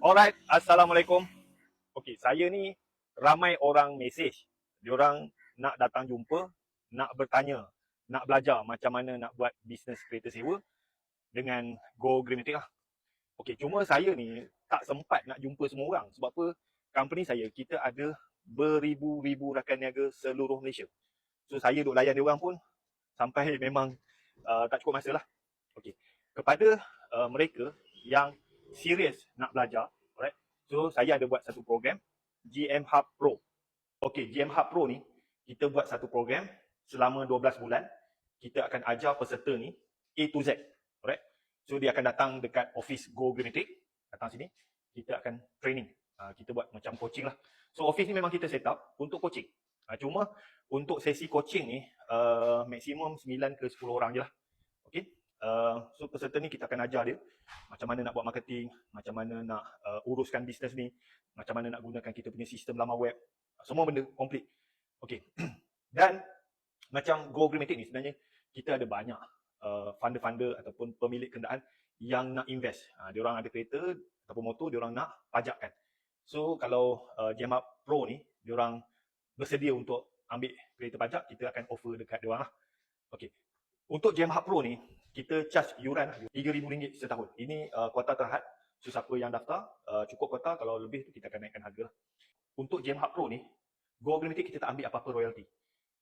Alright, Assalamualaikum. Okey, saya ni ramai orang mesej. Diorang nak datang jumpa, nak bertanya, nak belajar macam mana nak buat bisnes kereta sewa dengan Go Greenmatic lah. Okey, cuma saya ni tak sempat nak jumpa semua orang. Sebab apa? Company saya, kita ada beribu-ribu rakan niaga seluruh Malaysia. So, saya duk layan diorang pun sampai memang tak cukup masa lah. Okey, kepada mereka yang serius nak belajar, alright. So saya ada buat satu program GM Hub Pro. Okey, GM Hub Pro ni kita buat satu program selama 12 bulan. Kita akan ajar peserta ni A to Z, alright. So dia akan datang dekat office Go Greenmatic, datang sini, kita akan training. Kita buat macam coaching lah. So office ni memang kita set up untuk coaching. Cuma untuk sesi coaching ni maksimum 9 ke 10 orang je lah. Okey. So peserta ni kita akan ajar dia macam mana nak buat marketing, macam mana nak uruskan bisnes ni, macam mana nak gunakan kita punya sistem laman web, semua benda komplit. Okey. Dan macam Go Greenmatic ni sebenarnya kita ada banyak funder-funder ataupun pemilik kenderaan yang nak invest. Diorang ada kereta ataupun motor, diorang nak pajakkan. So kalau GM Hub Pro ni diorang bersedia untuk ambil kereta pajak, kita akan offer dekat diorang lah. Okey. Untuk GM Hub Pro ni, kita charge yuran RM3,000 setahun. Ini kuota terhad. So, siapa yang daftar, cukup kuota. Kalau lebih tu kita akan naikkan harga lah. Untuk GM Hub Pro ni, Go Greenmatic kita tak ambil apa-apa royalty.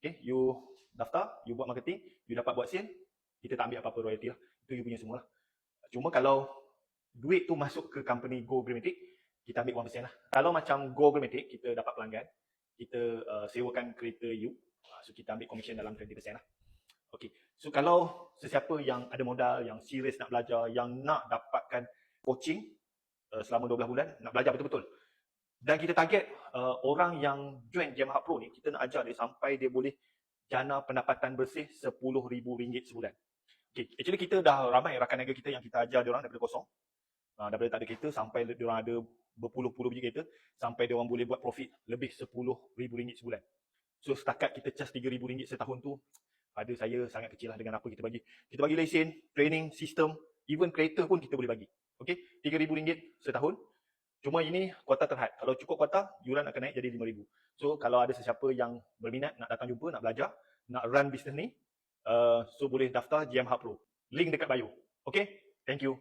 Okay, you daftar, you buat marketing, you dapat buat sale, kita tak ambil apa-apa royalty lah. Itu you punya semua lah. Cuma kalau duit tu masuk ke company Go Greenmatic, kita ambil 1% lah. Kalau macam Go Greenmatic, kita dapat pelanggan, kita sewakan kereta you, so kita ambil commission dalam 20% lah. Okey, so kalau sesiapa yang ada modal, yang serius nak belajar, yang nak dapatkan coaching selama 12 bulan, nak belajar betul-betul. Dan kita target orang yang join GM Hub Pro ni, kita nak ajar dia sampai dia boleh jana pendapatan bersih RM10,000 sebulan. Okey, actually kita dah ramai rakan niaga kita yang kita ajar diorang daripada kosong. Daripada tak ada kereta sampai diorang ada berpuluh-puluh biji kereta, sampai diorang boleh buat profit lebih RM10,000 sebulan. So setakat kita charge RM3,000 setahun tu, pada saya sangat kecil lah dengan apa kita bagi. Kita bagi lesen, training, sistem, even kereta pun kita boleh bagi. Okey, RM3,000 setahun. Cuma ini kuota terhad. Kalau cukup kuota, yuran akan naik jadi RM5,000. So kalau ada sesiapa yang berminat nak datang jumpa, nak belajar, nak run bisnes ni, so boleh daftar GM Hub Pro. Link dekat bio. Okey, thank you.